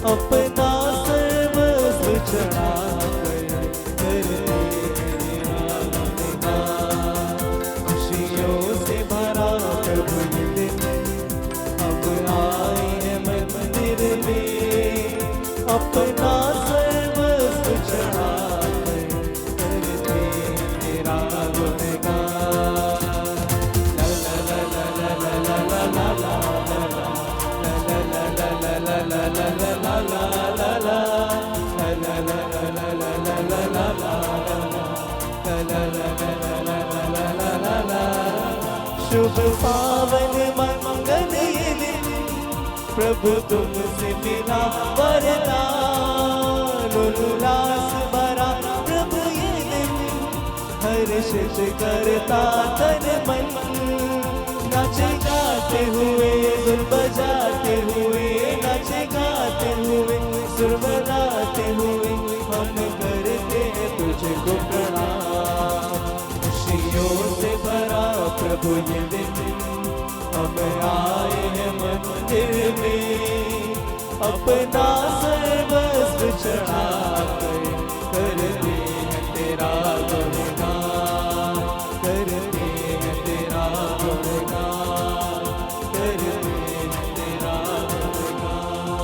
अपना सर्वस्व चढ़ाकर करते गुणगान। खुशियों से भरा प्रभु ये दिन, अब आए हैं मंदिर में, अपना सर्वस्व चढ़ाकर करते तेरा गुणगान। ला ला ला ला ला ला ला ला ला शुभ पावन मंगल ये दिन, प्रभु तुमसे मिला वरदान। उल्लास भरा प्रभु ये दिन, हर्षित करता तन मन। नाचे गाते हुए धुन बजाते हुए, नाचे गाते हुए सुर बजाते हुए, हम करते हैं तुझको प्रणाम। खुशियों से भरा प्रभु ये दिन, हम आए हैं मंदिर में, अपना सर्वस्व चढ़ाकर करते हैं तेरा गुणगान, करते हैं तेरा गुणगान, करते हैं तेरा गुणगान।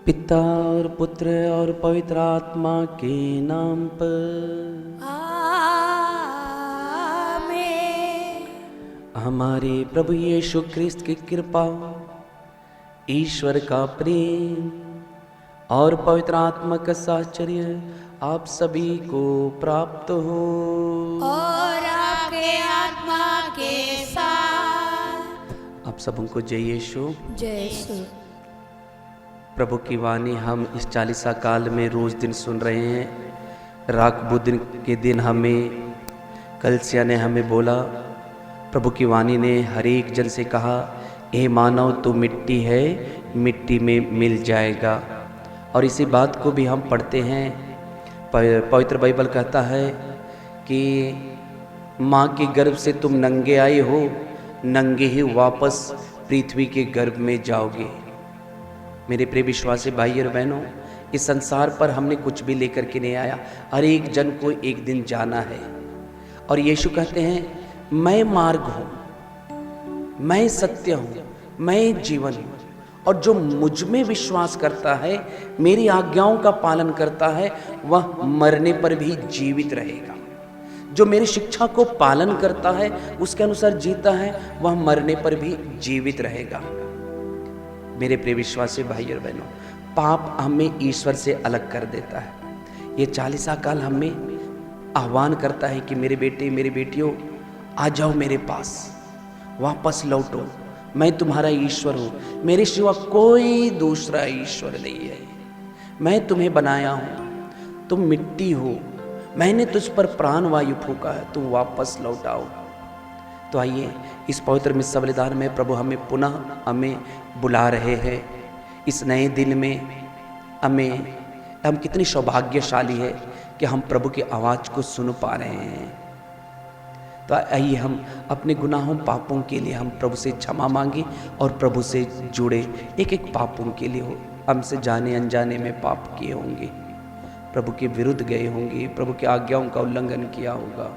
पिता और पुत्र और पवित्र आत्मा के नाम पर हमारे प्रभु यीशु ख्रिस्त की कृपा, ईश्वर का प्रेम और पवित्र आत्मा का साहचर्य आप सभी को प्राप्त हो और आपके आत्मा के साथ। आप सबको जय यीशु। जय यीशु। प्रभु की वाणी हम इस चालीसा काल में रोज दिन सुन रहे हैं। राख बुध के दिन हमें कलसिया ने हमें बोला, प्रभु की वाणी ने हर एक जन से कहा, हे मानव तू मिट्टी है, मिट्टी में मिल जाएगा। और इसी बात को भी हम पढ़ते हैं। पवित्र बाइबल कहता है कि माँ के गर्भ से तुम नंगे आए हो, नंगे ही वापस पृथ्वी के गर्भ में जाओगे। मेरे प्रिय विश्वासी भाई और बहनों, इस संसार पर हमने कुछ भी लेकर के नहीं आया। हर एक जन को एक दिन जाना है। और यीशु कहते हैं, मैं मार्ग हूँ, मैं सत्य हूँ, मैं जीवन हूँ, और जो मुझ में विश्वास करता है, मेरी आज्ञाओं का पालन करता है, वह मरने पर भी जीवित रहेगा। जो मेरी शिक्षा को पालन करता है, उसके अनुसार जीता है, वह मरने पर भी जीवित रहेगा। मेरे प्रिय विश्वासी भाई और बहनों, पाप हमें ईश्वर से अलग कर देता है। ये चालीसा काल हमें आह्वान करता है कि मेरे बेटे मेरी बेटियों, आ जाओ मेरे पास, वापस लौटो, मैं तुम्हारा ईश्वर हूँ, मेरे सिवा कोई दूसरा ईश्वर नहीं है। मैं तुम्हें बनाया हूँ, तुम मिट्टी हो, मैंने तुझ पर प्राण वायु फूका है, तुम वापस लौट आओ। तो आइए इस पवित्र मिस्सा बलिदान में प्रभु हमें पुनः बुला रहे हैं। इस नए दिन में हम कितनी सौभाग्यशाली है कि हम प्रभु की आवाज़ को सुन पा रहे हैं। तो आइए हम अपने गुनाहों पापों के लिए हम प्रभु से क्षमा मांगे और प्रभु से जुड़े। एक एक पापों के लिए हो, हमसे जाने अनजाने में पाप किए होंगे, प्रभु के विरुद्ध गए होंगे, प्रभु की आज्ञाओं का उल्लंघन किया होगा।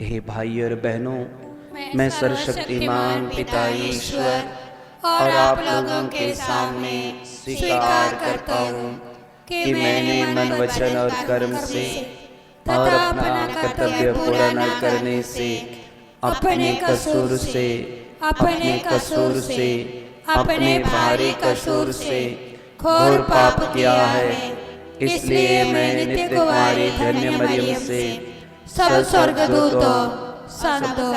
हे भाई और बहनों, मैं सर्वशक्तिमान पिता ईश्वर और आप लोगों के सामने स्वीकार करता हूँ कि मैंने मन वचन और कर्म से और अपना कर्तव्य पूरा न करने से अपने कसूर से अपने भारी कसूर से घोर पाप किया है। इसलिए मैं नित्य कुमारी धन्य मरियम से सब स्वर्गदूतों, संतों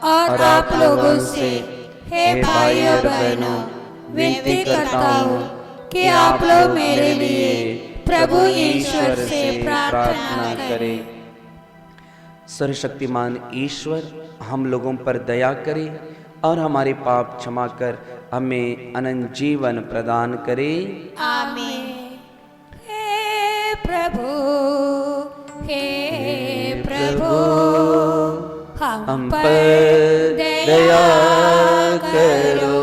और आप लोगों से, हे भाई और बहनों, विनती करता हूँ कि आप लोग मेरे लिए प्रभु ईश्वर से प्रार्थना करें। सर्वशक्तिमान ईश्वर हम लोगों पर दया करे और हमारे पाप क्षमा कर हमें अनंत जीवन प्रदान करे। आमीन। हे प्रभु हम पर दया करो।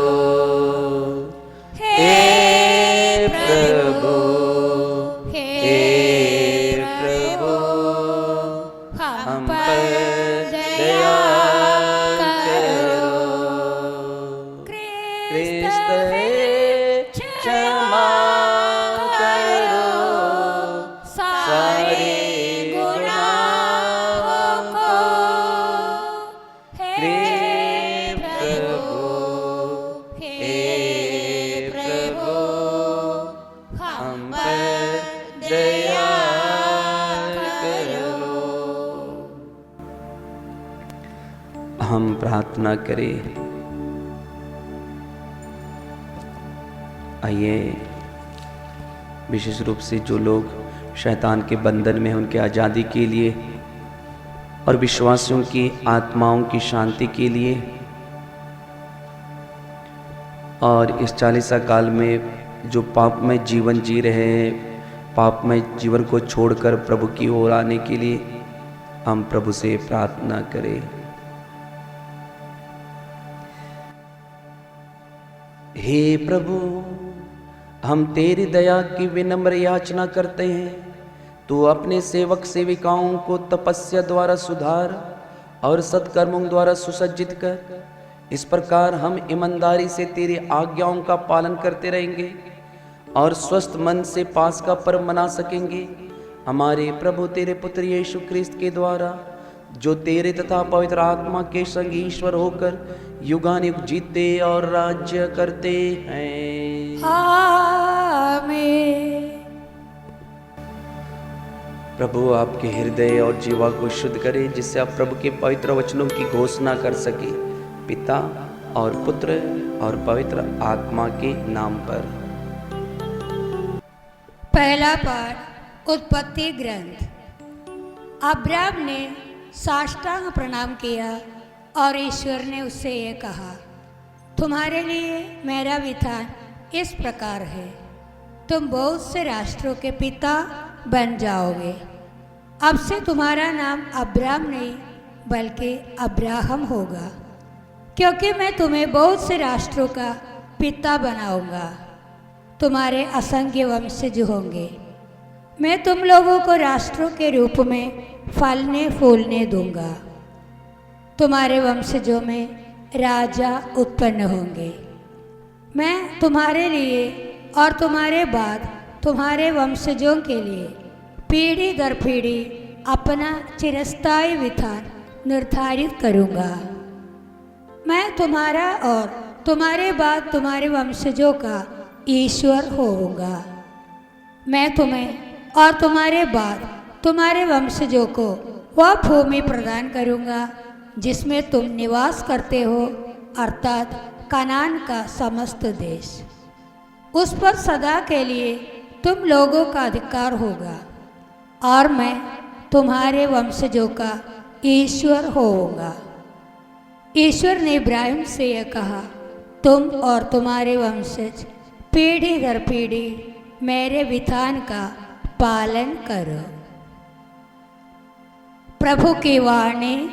हे प्रभु, हे प्रभु, हम पर दया करो। क्रिस्त हे क्षमा करो सारे गुनाहों को। हे प्रभु, हे प्रभु, हम पर दया करो। हम प्रार्थना करें। आइए विशेष रूप से जो लोग शैतान के बंधन में हैं उनके आज़ादी के लिए और विश्वासियों की आत्माओं की शांति के लिए और इस 40 काल में जो पाप में जीवन जी रहे हैं, पाप में जीवन को छोड़कर प्रभु की ओर आने के लिए हम प्रभु से प्रार्थना करें। हे प्रभु, हम तेरी दया की विनम्र याचना करते हैं। तू अपने सेवक सेविकाओं को तपस्या द्वारा सुधार और सत्कर्मों द्वारा सुसज्जित कर। इस प्रकार हम ईमानदारी से तेरी आज्ञाओं का पालन करते रहेंगे और स्वस्थ मन से पास का पर्व मना सकेंगे। हमारे प्रभु तेरे पुत्र यीशु ख्रिस्त के द्वारा, जो तेरे तथा पवित्र आत्मा के संग ईश्वर होकर युगानुयुग जीते और राज्य करते हैं। आमीन। प्रभु आपके हृदय और जीवा को शुद्ध करे, जिससे आप प्रभु के पवित्र वचनों की घोषणा कर सके। पिता और पुत्र और पवित्र आत्मा के नाम पर। पहला पाठ उत्पत्ति ग्रंथ। अब्राम ने साष्टांग प्रणाम किया और ईश्वर ने उससे ये कहा, तुम्हारे लिए मेरा विधान इस प्रकार है, तुम बहुत से राष्ट्रों के पिता बन जाओगे। अब से तुम्हारा नाम अब्राम नहीं बल्कि अब्राहम होगा, क्योंकि मैं तुम्हें बहुत से राष्ट्रों का पिता बनाऊंगा। तुम्हारे असंख्य वंशज होंगे। मैं तुम लोगों को राष्ट्रों के रूप में फलने फूलने दूंगा। तुम्हारे वंशजों में राजा उत्पन्न होंगे। मैं तुम्हारे लिए और तुम्हारे बाद तुम्हारे वंशजों के लिए पीढ़ी दर पीढ़ी अपना चिरस्थायी विधान निर्धारित करूंगा। मैं तुम्हारा और तुम्हारे बाद तुम्हारे वंशजों का ईश्वर होऊंगा। मैं तुम्हें और तुम्हारे बाद तुम्हारे वंशजों को वह भूमि प्रदान करूंगा जिसमें तुम निवास करते हो, अर्थात कनान का समस्त देश। उस पर सदा के लिए तुम लोगों का अधिकार होगा और मैं तुम्हारे वंशजों का ईश्वर होऊंगा। ईश्वर ने इब्राहिम से यह कहा, तुम और तुम्हारे वंशज पीढ़ी दर पीढ़ी मेरे विधान का पालन करो। प्रभु की वाणी।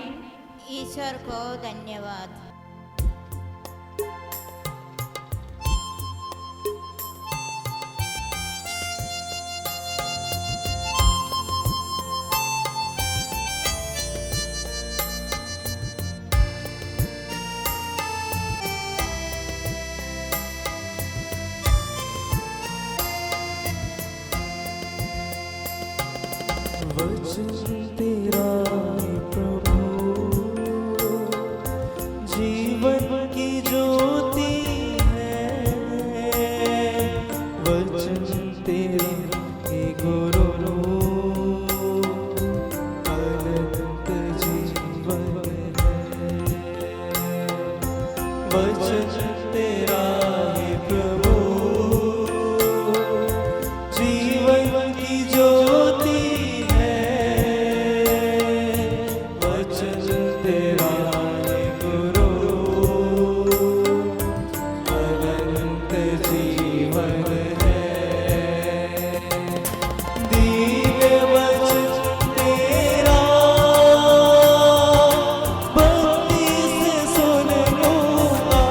ईश्वर को धन्यवाद। वचन तेरा प्रभु जीवन की ज्योति है। वचन तेरा हे गुरु अनंत जीवन है। वचन तेरा हे प्रभु जीवन की ज्योति है। वचन तेरा हे गुरु अनंत जीवन है। दिव्य वचन तेरा भक्ति से सुन लूंगा।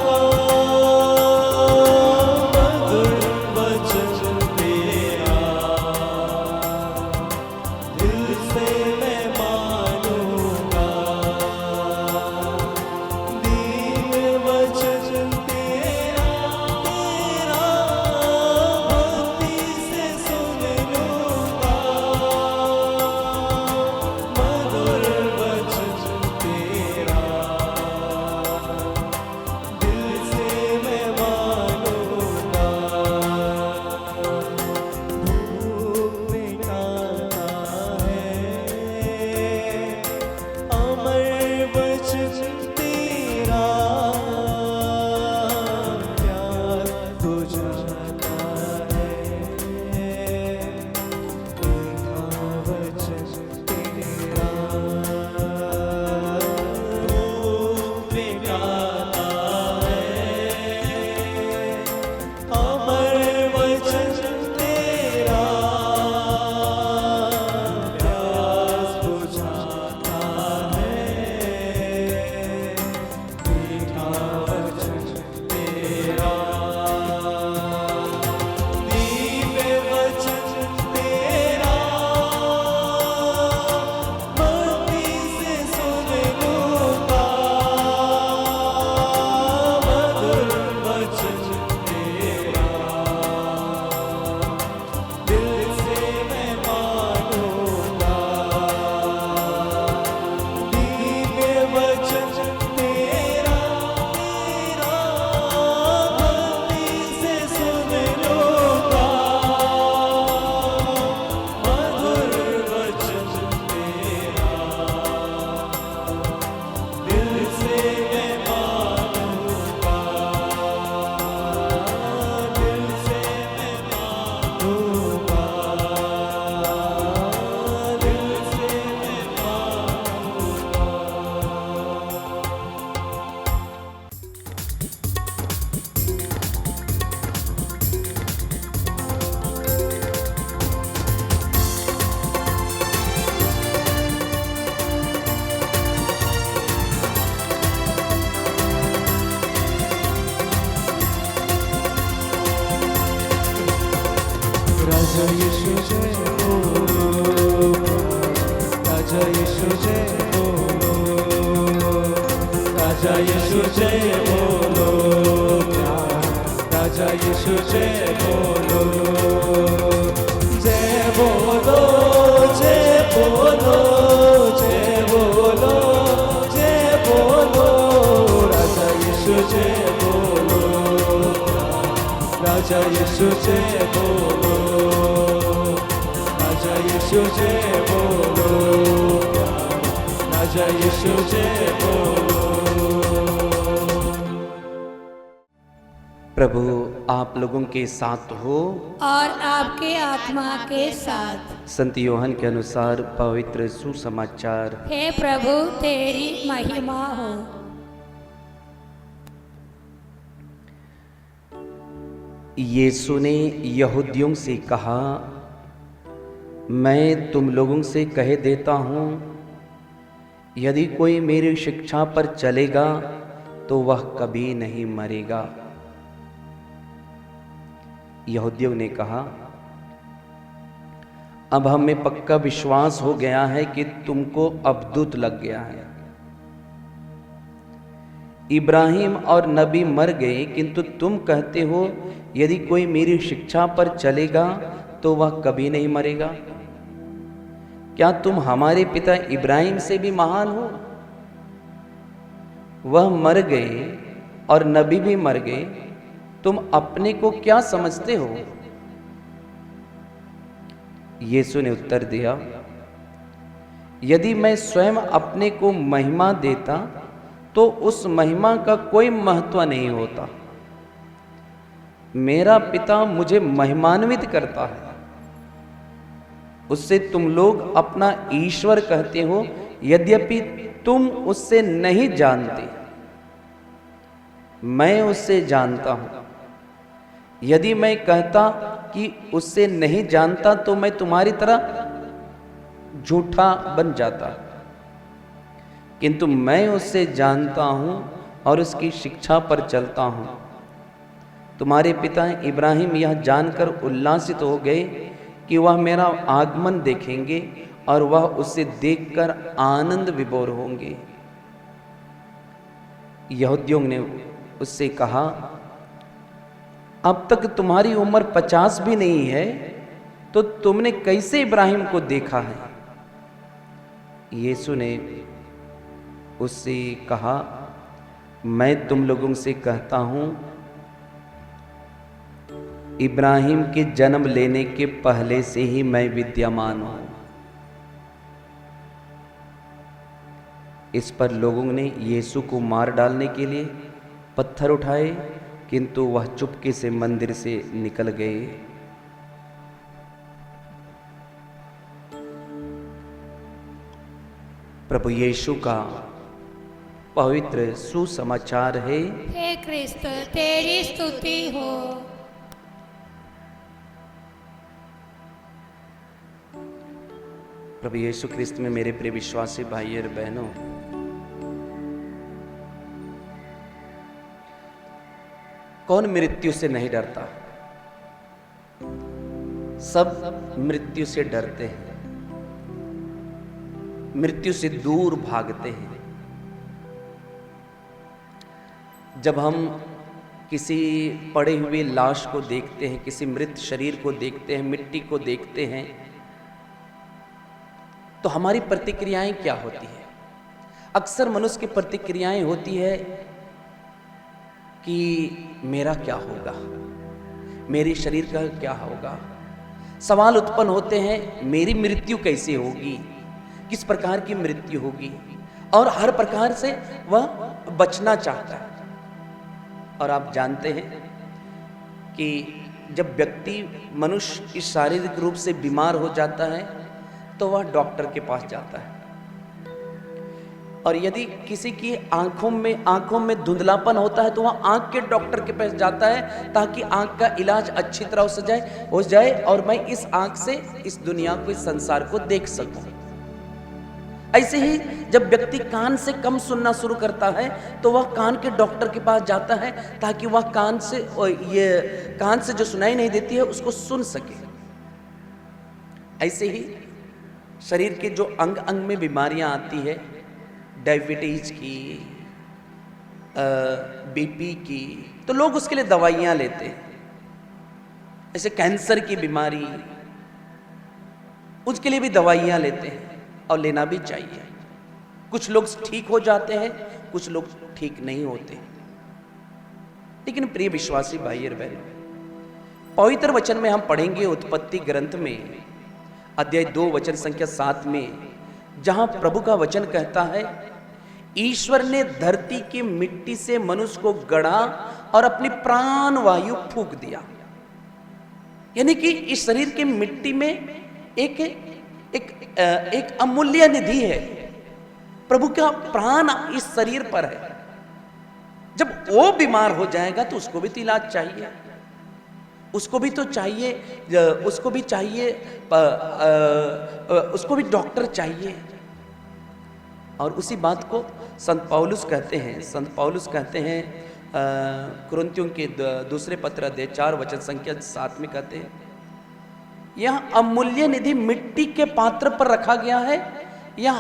राजा यीशु जय बोलो, राजा यीशु जय बोलो, राजा यीशु जय बोलो, राजा यीशु जय बोलो, जय बोलो, जय बोलो, जय बोलो, जय बोलो, राजा यीशु जय बोलो, राजा यीशु जय बोलो, राजा यीशु जय बोलो, राजा यीशु जय बोलो। प्रभु आप लोगों के साथ हो और आपके आत्मा के साथ। संत यूहन्ना के अनुसार पवित्र सुसमाचार। हे प्रभु तेरी महिमा हो। यीशु ने यहूदियों से कहा, मैं तुम लोगों से कह देता हूँ, यदि कोई मेरी शिक्षा पर चलेगा तो वह कभी नहीं मरेगा। यहूदियों ने कहा, अब हमें पक्का विश्वास हो गया है कि तुमको अबदूत लग गया है। इब्राहिम और नबी मर गए, किंतु तुम कहते हो यदि कोई मेरी शिक्षा पर चलेगा तो वह कभी नहीं मरेगा। क्या तुम हमारे पिता इब्राहिम से भी महान हो? वह मर गए और नबी भी मर गए, तुम अपने को क्या समझते हो? यीशु ने उत्तर दिया, यदि मैं स्वयं अपने को महिमा देता तो उस महिमा का कोई महत्व नहीं होता। मेरा पिता मुझे महिमान्वित करता है, उससे तुम लोग अपना ईश्वर कहते हो, यद्यपि तुम उससे नहीं जानते, मैं उससे जानता हूं। यदि मैं कहता कि उससे नहीं जानता तो मैं तुम्हारी तरह झूठा बन जाता, किंतु मैं उससे जानता हूं और उसकी शिक्षा पर चलता हूं। तुम्हारे पिता इब्राहिम यह जानकर उल्लासित हो गए कि वह मेरा आगमन देखेंगे और वह उसे देखकर आनंद विभोर होंगे। यहूदियों ने उससे कहा, अब तक तुम्हारी उम्र 50 भी नहीं है, तो तुमने कैसे इब्राहिम को देखा है? यीशु ने उससे कहा, मैं तुम लोगों से कहता हूं, इब्राहिम के जन्म लेने के पहले से ही मैं विद्यमान हूं। इस पर लोगों ने यीशु को मार डालने के लिए पत्थर उठाए, किंतु वह चुपके से मंदिर से निकल गए। प्रभु यीशु का पवित्र सुसमाचार है। हे क्रिस्त तेरी स्तुति हो। प्रभु यीशु क्रिस्त में मेरे प्रिय विश्वासी भाई और बहनों, कौन मृत्यु से नहीं डरता? सब मृत्यु से डरते हैं, मृत्यु से दूर भागते हैं। जब हम किसी पड़े हुए लाश को देखते हैं, किसी मृत शरीर को देखते हैं, मिट्टी को देखते हैं, तो हमारी प्रतिक्रियाएं क्या होती है? अक्सर मनुष्य की प्रतिक्रियाएं होती है कि मेरा क्या होगा, मेरे शरीर का क्या होगा। सवाल उत्पन्न होते हैं, मेरी मृत्यु कैसे होगी, किस प्रकार की मृत्यु होगी, और हर प्रकार से वह बचना चाहता है। और आप जानते हैं कि जब व्यक्ति मनुष्य इस शारीरिक रूप से बीमार हो जाता है तो वह डॉक्टर के पास जाता है, और यदि किसी की आंखों में धुंधलापन होता है तो वह आंख के डॉक्टर के पास जाता है ताकि आंख का इलाज अच्छी तरह हो जाए और मैं इस आंख से इस दुनिया को, इस संसार को देख सकूं। ऐसे ही जब व्यक्ति कान से कम सुनना शुरू करता है तो वह कान के डॉक्टर के पास जाता है ताकि वह कान से जो सुनाई नहीं देती है उसको सुन सके। ऐसे ही शरीर के जो अंग अंग में बीमारियां आती है, डायबिटीज की, बीपी की, तो लोग उसके लिए दवाइयां लेते हैं। ऐसे कैंसर की बीमारी, उसके लिए भी दवाइयां लेते हैं और लेना भी चाहिए। कुछ लोग ठीक हो जाते हैं, कुछ लोग ठीक नहीं होते। लेकिन प्रिय विश्वासी भाई और बहनों, पवित्र वचन में हम पढ़ेंगे उत्पत्ति ग्रंथ में अध्याय 2 वचन संख्या 7 में, जहां प्रभु का वचन कहता है, ईश्वर ने धरती की मिट्टी से मनुष्य को गढ़ा और अपनी प्राण वायु फूंक दिया। यानी कि इस शरीर की मिट्टी में एक अमूल्य निधि है। प्रभु का प्राण इस शरीर पर है। जब वो बीमार हो जाएगा तो उसको भी तो इलाज चाहिए, उसको भी तो चाहिए, उसको भी डॉक्टर चाहिए। और उसी बात को संत पौलुस कहते हैं कुरिन्थियों के दूसरे पत्र अध्याय 4 वचन संख्या 7 में कहते हैं, यह अमूल्य निधि मिट्टी के पात्र पर रखा गया है, यह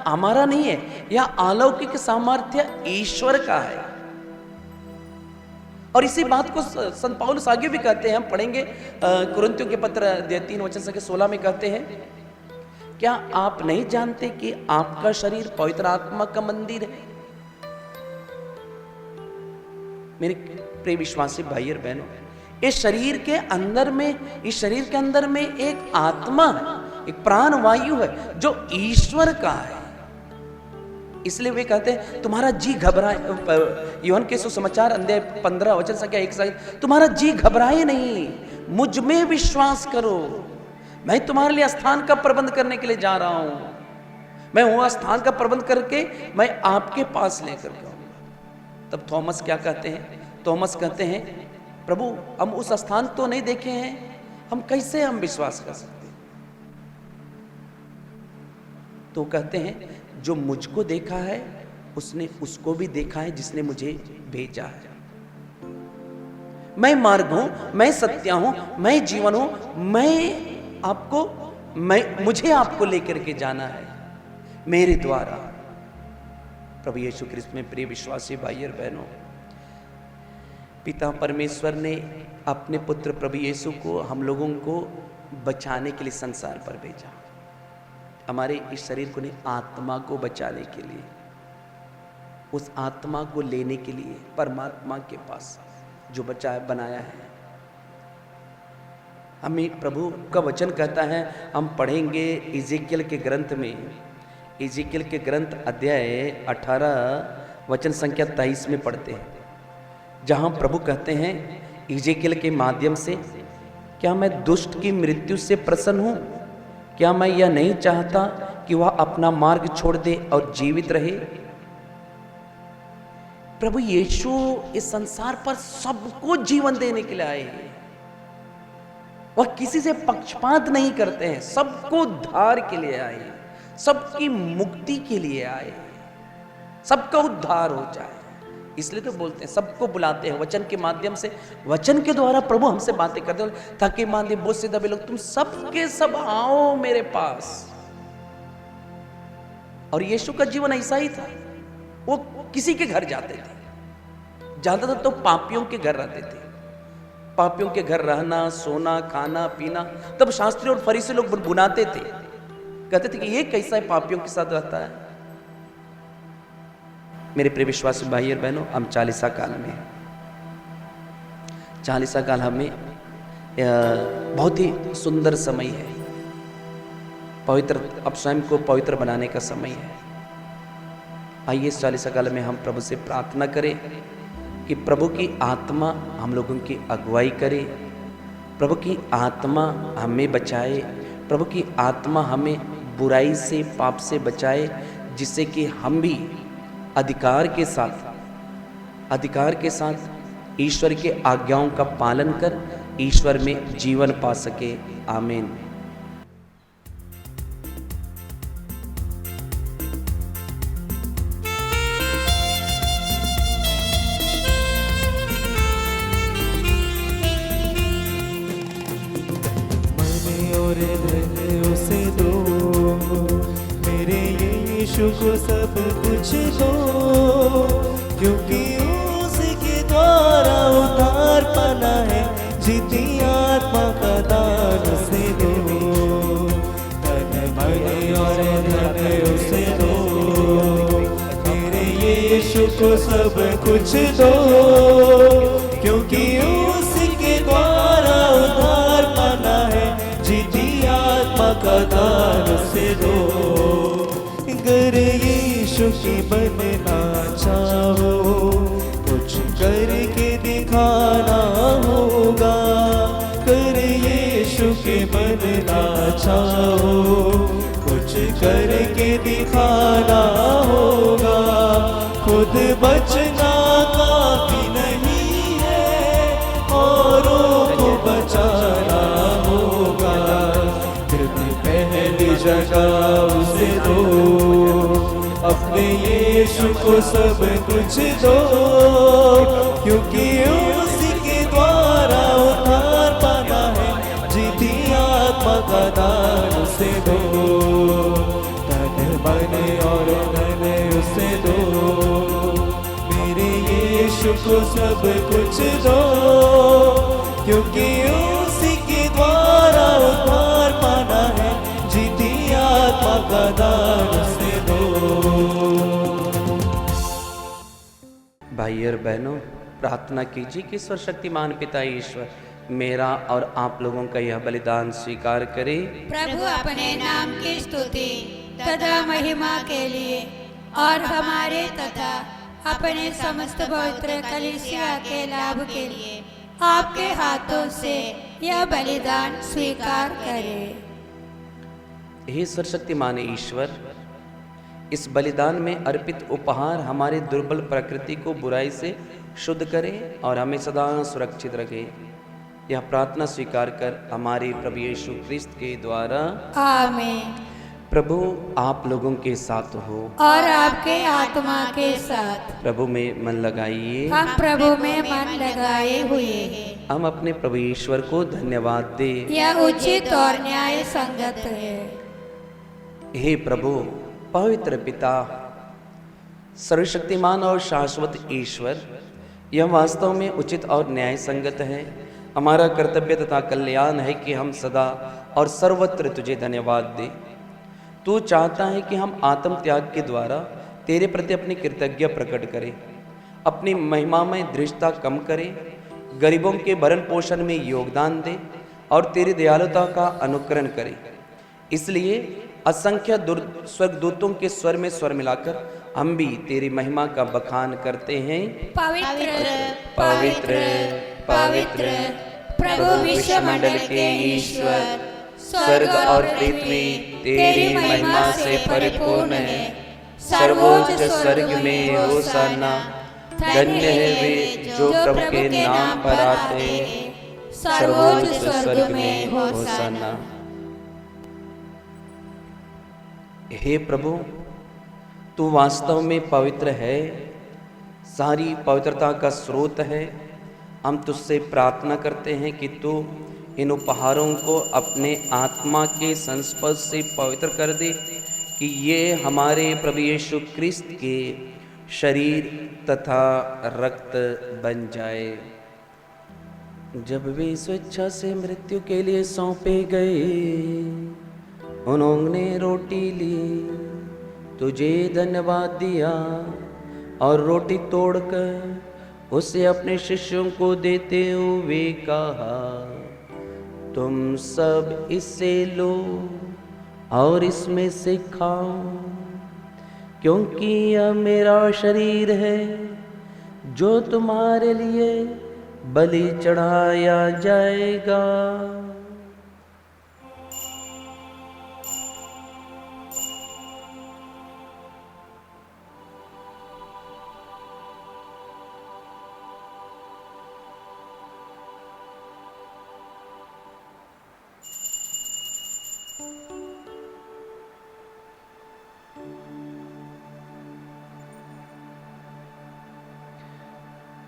हमारा नहीं है, यह अलौकिक सामर्थ्य ईश्वर का है। और इसी बात को संत पौलुस आगे भी कहते हैं, हम पढ़ेंगे कुरिन्थियों के पत्र 3 वचन संख्या 16 में कहते हैं, क्या आप नहीं जानते कि आपका शरीर पवित्र आत्मा का मंदिर है? मेरे प्रिय विश्वासी भाई और बहनों, इस शरीर के अंदर में एक आत्मा है, एक प्राण वायु है जो ईश्वर का है। इसलिए वे कहते हैं तुम्हारा जी घबराए, यूहन्ना के सुसमाचार अध्याय 15 वचन संख्या 1, तुम्हारा जी घबराए नहीं, मुझ में विश्वास करो, मैं तुम्हारे लिए स्थान का प्रबंध करने के लिए जा रहा हूं, मैं वो स्थान का प्रबंध करके मैं आपके पास लेकर आऊंगा। तब थॉमस क्या कहते हैं? थॉमस कहते हैं, प्रभु हम उस स्थान तो नहीं देखे हैं, हम कैसे विश्वास कर सकते हैं? तो कहते हैं जो मुझको देखा है उसने उसको भी देखा है जिसने मुझे भेजा है। मैं मार्ग हूं, मैं सत्य हूं, मैं जीवन हूं, मुझे आपको लेकर के जाना है मेरे द्वारा। प्रभु यीशु ख्रिस्त में प्रिय विश्वासी भाई और बहनों, पिता परमेश्वर ने अपने पुत्र प्रभु यीशु को हम लोगों को बचाने के लिए संसार पर भेजा। हमारे इस शरीर को नहीं, आत्मा को बचाने के लिए, उस आत्मा को लेने के लिए परमात्मा के पास जो बनाया है। हमें प्रभु का वचन कहता है, हम पढ़ेंगे इज़ेकियल के ग्रंथ में, इज़ेकियल के ग्रंथ अध्याय 18 वचन संख्या 23 में पढ़ते हैं, जहां प्रभु कहते हैं इज़ेकियल के माध्यम से, क्या मैं दुष्ट की मृत्यु से प्रसन्न हूं? क्या मैं यह नहीं चाहता कि वह अपना मार्ग छोड़ दे और जीवित रहे? प्रभु यीशु इस संसार पर सबको जीवन देने के लिए आए हैं। वह किसी से पक्षपात नहीं करते हैं, सबको उद्धार के लिए आए हैं, सबकी मुक्ति के लिए आए हैं, सबका उद्धार हो जाए। इसलिए तो बोलते हैं, सबको बुलाते हैं वचन के माध्यम से, वचन के द्वारा प्रभु हमसे बातें करते हैं, ताकि मान ली बोझ से दबे लोग तुम सबके सब आओ मेरे पास। और यीशु का जीवन ऐसा ही था, वो किसी के घर जाते थे, ज्यादातर तो पापियों के घर रहते थे। पापियों के घर रहना, सोना, खाना, पीना, तब शास्त्री और फरीसी लोग बुनाते थे, कहते थे कि ये कैसा है पापियों के साथ रहता है। मेरे प्रिय विश्वासी भाई और बहनों, हम चालीसा काल में, चालीसा काल हमें बहुत ही सुंदर समय है, पवित्र, अब स्वयं को पवित्र बनाने का समय है। आइए इस चालीसा काल में हम प्रभु से प्रार्थना करें कि प्रभु की आत्मा हम लोगों की अगुवाई करे, प्रभु की आत्मा हमें बचाए, प्रभु की आत्मा हमें बुराई से, पाप से बचाए, जिससे कि हम भी अधिकार के साथ ईश्वर के आज्ञाओं का पालन कर ईश्वर में जीवन पा सके। आमीन। मन और को सब कुछ दो, क्योंकि उसके द्वारा उद्धार पाना है, जीती आत्मा का दान उसे दो। धन मन और धन उसे दो, मेरे यीशु को सब कुछ दो, क्योंकि उसके द्वारा उद्धार पाना है, जीती आत्मा का दान उसे दो। अगर यीशु की बनना चाहो, कुछ करके दिखाना होगा। अगर यीशु के बनना चाहो, कुछ करके दिखाना होगा। खुद बचना काफी नहीं है, औरों को बचाना होगा। पहली जगह उसे दो, अपने यीशु को सब कुछ दो, क्योंकि उसी के द्वारा उद्धार पाना है, जीती आत्मा का दान उसे दो। धन मन और धन उसे दो, मेरे यीशु को सब कुछ दो, क्योंकि उसी के द्वारा उद्धार पाना है, जीती आत्मा का दान उसे दो। भाई और बहनों, प्रार्थना कीजिए कि सर्वशक्तिमान पिता ईश्वर मेरा और आप लोगों का यह बलिदान स्वीकार करे। प्रभु अपने नाम की स्तुति तथा महिमा के लिए और हमारे तथा अपने समस्त पवित्र कलीसिया के लाभ के लिए आपके हाथों से यह बलिदान स्वीकार करे। हे सर्वशक्तिमान ईश्वर, इस बलिदान में अर्पित उपहार हमारे दुर्बल प्रकृति को बुराई से शुद्ध करे और हमें सदा सुरक्षित रखे। यह प्रार्थना स्वीकार कर हमारे प्रभु यीशु ख्रिस्त के द्वारा आमीन। प्रभु आप लोगों के साथ हो और आपके आत्मा के साथ। प्रभु में मन लगाइए। हम प्रभु में मन लगाए हुए हैं। हम अपने प्रभु ईश्वर को धन्यवाद दे। यह उचित और न्याय संगत है। हे प्रभु पवित्र पिता, सर्वशक्तिमान और शाश्वत ईश्वर, यह वास्तव में उचित और न्याय संगत है। हमारा कर्तव्य तथा कल्याण है कि हम सदा और सर्वत्र तुझे धन्यवाद दें। तू चाहता है कि हम आत्म त्याग के द्वारा तेरे प्रति अपनी कृतज्ञता प्रकट करें, अपनी महिमा में दृष्टता कम करें, गरीबों के भरण पोषण में योगदान दें और तेरी दयालुता का अनुकरण करें। इसलिए असंख्य स्वर्गदूतों के स्वर में स्वर मिलाकर हम भी तेरी महिमा का बखान करते हैं। पवित्र पवित्र पवित्र प्रभु विश्व मंडल के ईश्वर, स्वर्ग और पृथ्वी तेरी महिमा से परिपूर्ण है। सर्वोच्च स्वर्ग में होशाना, धन्य है वे जो प्रभु के नाम पर आते हैं। सर्वोच्च स्वर्ग में होशाना। हे प्रभु, तू वास्तव में पवित्र है, सारी पवित्रता का स्रोत है। हम तुझसे प्रार्थना करते हैं कि तू इन उपहारों को अपने आत्मा के संस्पर्श से पवित्र कर दे, कि ये हमारे प्रभु यीशु ख्रिस्त के शरीर तथा रक्त बन जाए। जब वे स्वेच्छा से मृत्यु के लिए सौंपे गए, उन्होंने रोटी ली, तुझे धन्यवाद दिया और रोटी तोड़कर उसे अपने शिष्यों को देते हुए कहा, तुम सब इससे लो और इसमें से खाओ, क्योंकि यह मेरा शरीर है जो तुम्हारे लिए बलि चढ़ाया जाएगा।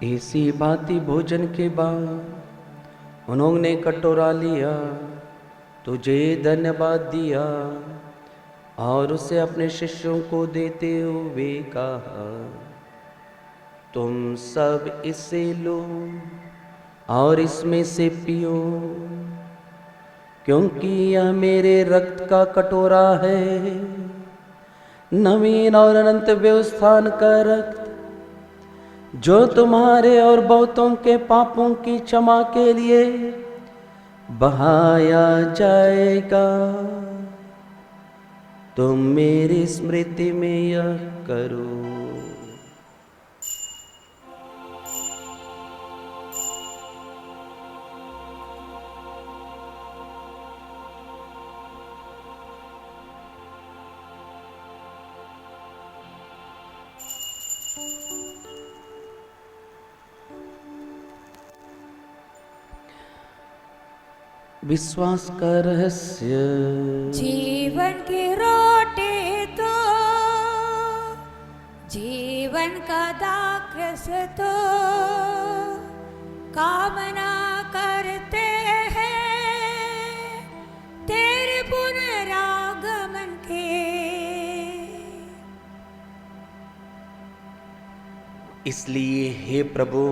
इसी भांति भोजन के बाद उन्होंने कटोरा लिया, तुझे धन्यवाद दिया और उसे अपने शिष्यों को देते हुए कहा, तुम सब इसे लो और इसमें से पियो, क्योंकि यह मेरे रक्त का कटोरा है, नवीन और अनंत व्यवस्थान का रक्त, जो तुम्हारे और बहुतों के पापों की क्षमा के लिए बहाया जाएगा। तुम मेरी स्मृति में यह करो। विश्वास का रहस्य। जीवन की रोटी तो जीवन का दाखरस तो कामना करते हैं तेरे पुनरागमन के। इसलिए हे प्रभु,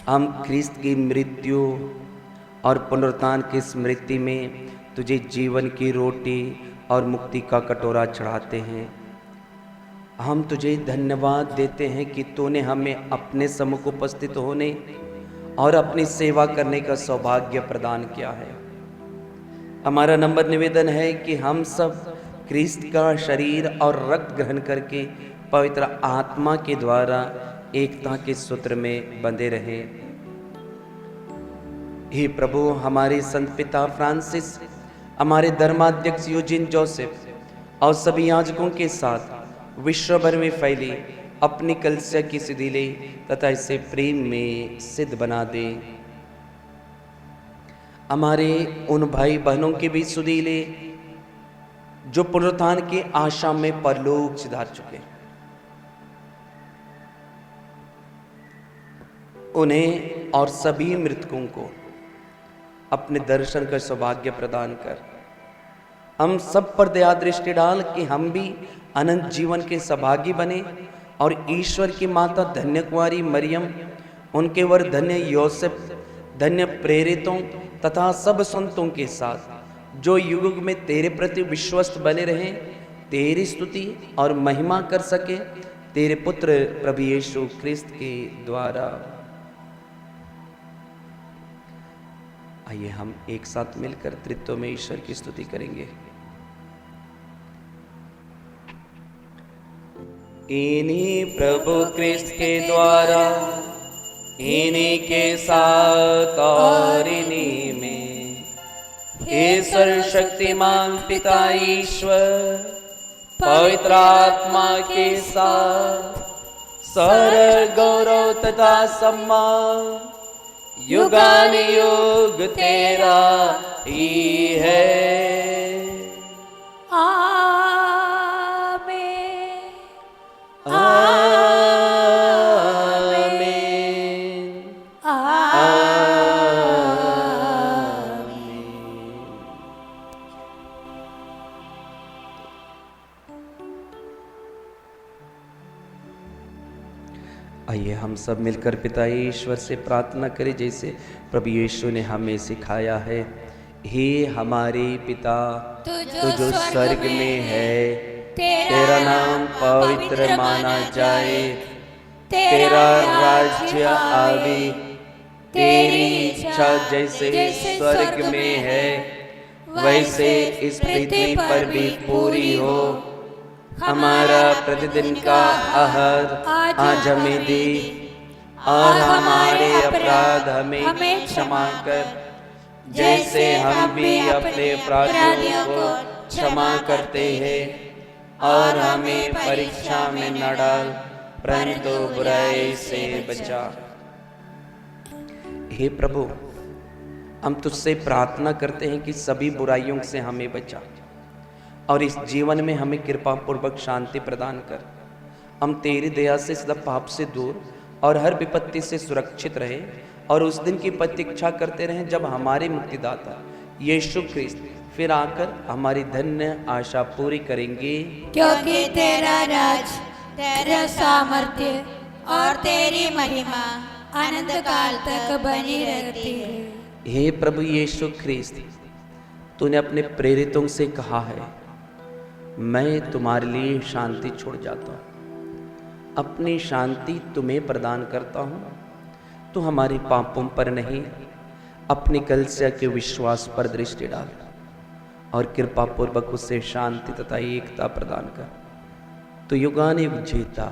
हम ख्रिस्त की मृत्यु और पुनरुत्थान की स्मृति में तुझे जीवन की रोटी और मुक्ति का कटोरा चढ़ाते हैं। हम तुझे धन्यवाद देते हैं कि तूने हमें अपने सम्मुख उपस्थित होने और अपनी सेवा करने का सौभाग्य प्रदान किया है। हमारा नम्र निवेदन है कि हम सब ख्रिस्त का शरीर और रक्त ग्रहण करके पवित्र आत्मा के द्वारा एकता के सूत्र में बंधे रहें। हे प्रभु, हमारे संत पिता फ्रांसिस, हमारे धर्माध्यक्ष यूजिन जोसेफ और सभी याजकों के साथ विश्व भर में फैली अपनी कलीसिया की सुधीले तथा इसे प्रेम में सिद्ध बना दे। हमारे उन भाई बहनों के भी सुधीले जो पुनरुत्थान की आशा में परलोक सिधार चुके, उन्हें और सभी मृतकों को अपने दर्शन का सौभाग्य प्रदान कर हम सब पर दया दृष्टि डाल कि हम भी अनंत जीवन के सौभागी बने और ईश्वर की माता धन्य कुंवारी मरियम, उनके वर धन्य योसेफ, धन्य प्रेरितों तथा सब संतों के साथ जो युग युग में तेरे प्रति विश्वस्त बने रहें, तेरी स्तुति और महिमा कर सके तेरे पुत्र प्रभु यीशु ख्रिस्त के द्वारा। आइए हम एक साथ मिलकर त्रित्व में ईश्वर की स्तुति करेंगे। इन्हीं प्रभु ख्रिस्त के द्वारा, इन्हीं के साथ और इन्हीं में हे सर्वशक्तिमान पिता ईश्वर पवित्र आत्मा के साथ सारा गौरव तथा सम्मान युगानुयुग तेरा ही है। आमीन आमीन आमीन। आइए हम सब मिलकर पिता ईश्वर से प्रार्थना करें जैसे प्रभु यीशु ने हमें सिखाया है। हे हमारे पिता, तू जो स्वर्ग में है, तेरा नाम पवित्र माना जाए, तेरा राज्य आवे, तेरी इच्छा जैसे स्वर्ग में है वैसे इस पृथ्वी पर भी पूरी हो। हमारा प्रतिदिन का आहार आज हमें दे और हमारे अपराध हमें क्षमा कर जैसे हम भी अपने अपराधियों को क्षमा करते हैं, और हमें परीक्षा में न डाल परंतु बुराई से बचा। हे प्रभु, हम तुझसे प्रार्थना करते हैं कि सभी बुराइयों से हमें बचा और इस जीवन में हमें कृपा पूर्वक शांति प्रदान कर। हम तेरी दया से सदा पाप से दूर और हर विपत्ति से सुरक्षित रहे और उस दिन की प्रतीक्षा करते रहें जब हमारे मुक्तिदाता यीशु ख्रिस्त फिर आकर हमारी धन्य आशा पूरी करेंगे। क्योंकि तेरा राज, तेरा सामर्थ्य और तेरी महिमा अनंत काल तक बनी रहती है। हे प्रभु यीशु ख्रिस्त, तूने अपने प्रेरितों से कहा है, मैं तुम्हारे लिए शांति छोड़ जाता हूँ, अपनी शांति तुम्हें प्रदान करता हूँ। तू हमारे पापों पर नहीं, अपनी कलीसिया के विश्वास पर दृष्टि डाल और कृपा पूर्वक उसे शांति तथा एकता प्रदान कर। तो युगानुयुग जीता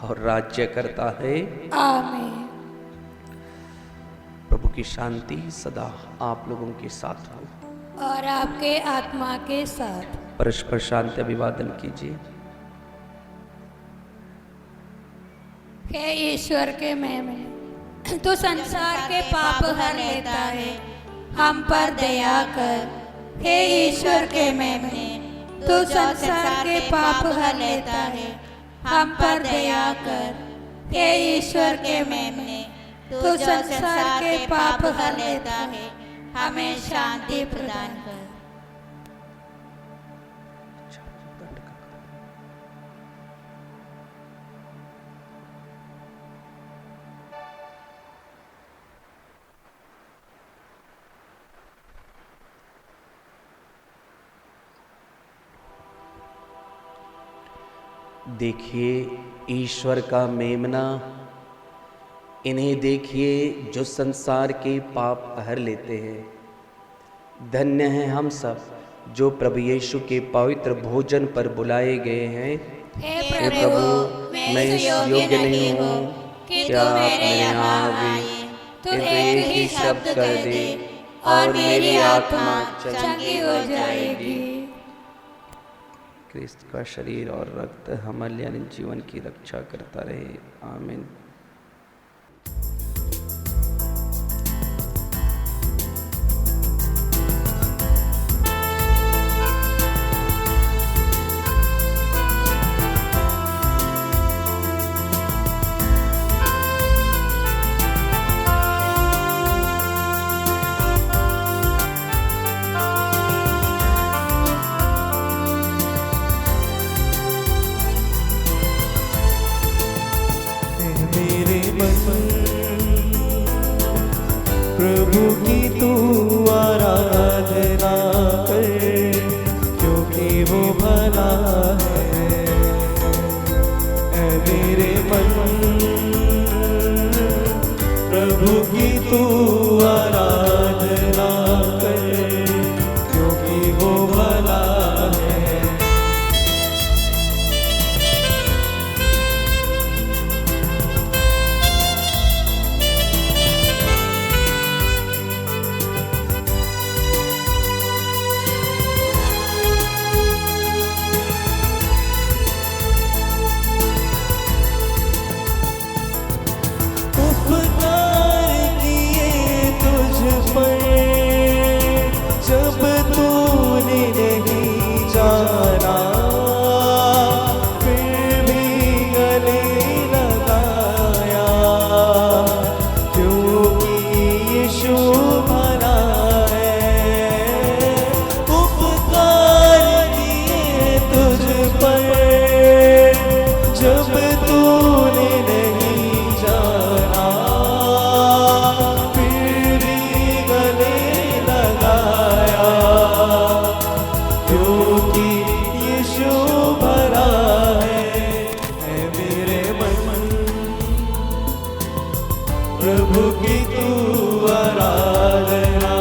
और राज्य करता है। आमीन। प्रभु की शांति सदा आप लोगों के साथ हो और आपके आत्मा के साथ। परस्पर शांति अभिवादन कीजिए। हे ईश्वर के मेमने, तू संसार के पाप हर लेता है, हम पर दया कर। हे ईश्वर के मेमने, तू संसार के पाप हर लेता है, हम पर दया कर। हे ईश्वर के मेमने, तू संसार के पाप हर लेता है, हमें शांति प्रदान कर। देखिए ईश्वर का मेमना, इन्हें देखिए जो संसार के पाप हर लेते हैं। धन्य हैं हम सब जो प्रभु यीशु के पवित्र भोजन पर बुलाए गए हैं। हे प्रभु, मैं इस योग्य नहीं हूँ कि तू मेरे यहाँ आए, तू एक ही शब्द कह दे और मेरी आत्मा चंगी हो जाएगी। क्रिस्त का शरीर और रक्त हमारे अनंत जीवन की रक्षा करता रहे। आमीन। प्रभु की तू आराधना कर, क्योंकि वो भला है। ऐ मेरे मन, प्रभु की तू आराधना कर, क्योंकि वो भला है। जब तूने नहीं जाना, फिर भी गले लगाया, क्योंकि यीशु भला है। उपकार किए तुझ पर जब तूने नहीं जाना, फिर भी गले लगाया, क्योंकि यीशु भला है। ऐ मेरे मन, प्रभु की तू आराधना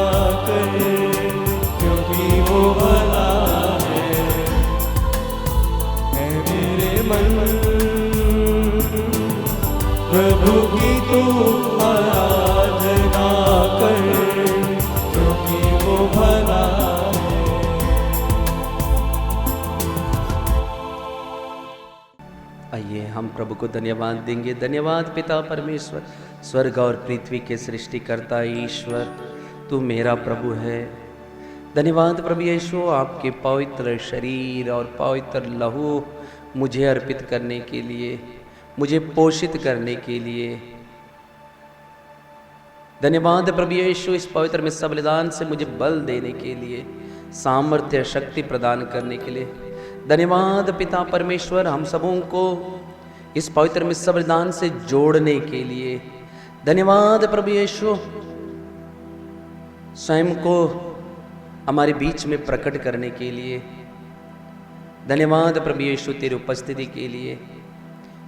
कर, क्योंकि वो भला है। ऐ मेरे मन, प्रभु की तू आराधना कर, क्योंकि वो भला है। आइए हम प्रभु को धन्यवाद देंगे। धन्यवाद पिता परमेश्वर, स्वर्ग और पृथ्वी के सृष्टिकर्ता ईश्वर, तू मेरा प्रभु है। धन्यवाद प्रभु यीशु, आपके पवित्र शरीर और पवित्र लहू मुझे अर्पित करने के लिए, मुझे पोषित करने के लिए। धन्यवाद प्रभु यीशु इस पवित्र मिस्सा बलिदान से मुझे बल देने के लिए, सामर्थ्य शक्ति प्रदान करने के लिए। धन्यवाद पिता परमेश्वर हम सबों को इस पवित्र मिस्सा बलिदान से जोड़ने के लिए। धन्यवाद प्रभु यीशु स्वयं को हमारे बीच में प्रकट करने के लिए। धन्यवाद प्रभु यीशु तेरी उपस्थिति के लिए।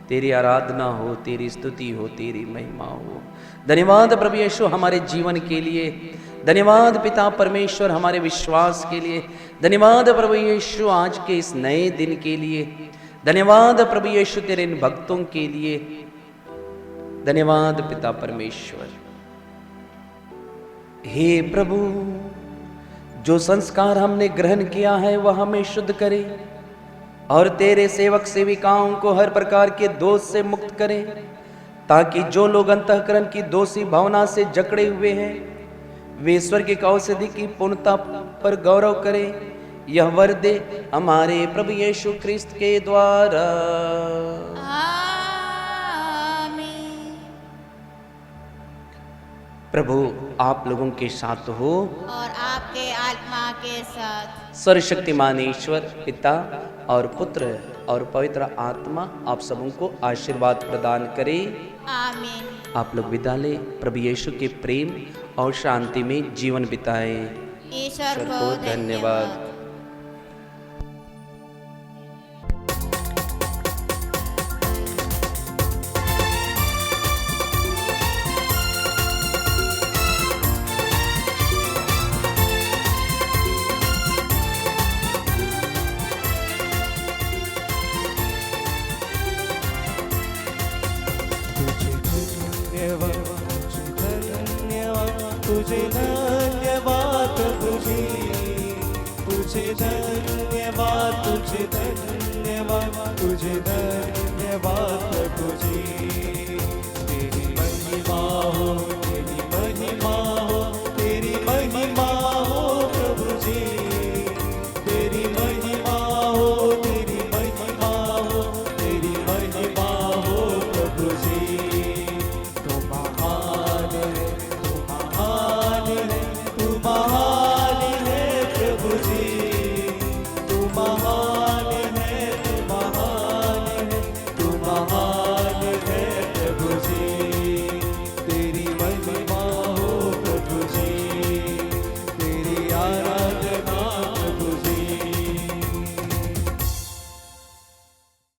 तेरी आराधना हो, तेरी स्तुति हो, तेरी महिमा हो। धन्यवाद प्रभु यीशु हमारे जीवन के लिए। धन्यवाद पिता परमेश्वर हमारे विश्वास के लिए। धन्यवाद प्रभु यीशु आज के इस नए दिन के लिए। धन्यवाद प्रभु यीशु तेरे इन भक्तों के लिए। धन्यवाद पिता परमेश्वर। हे प्रभु, जो संस्कार हमने ग्रहण किया है वह हमें शुद्ध करे और तेरे सेवक सेविकाओं को हर प्रकार के दोष से मुक्त करें, ताकि जो लोग अंतःकरण की दोषी भावना से जकड़े हुए हैं वे ईश्वर की औषधि की पूर्णता पर गौरव करें। यह वर दे हमारे प्रभु यीशु ख्रिस्त के द्वारा। प्रभु आप लोगों के साथ हो और आपके आत्मा के साथ। सर्वशक्तिमान ईश्वर पिता और पुत्र और पवित्र आत्मा आप सबों को आशीर्वाद प्रदान करे। आमीन। आप लोग विदा ले। प्रभु यीशु के प्रेम और शांति में जीवन बिताएं। ईश्वर को धन्यवाद। तुझे धन्यवाद प्रभु जी, तुझे धन्यवाद, तुझे धन्यवाद, तुझे धन्यवाद प्रभु जी।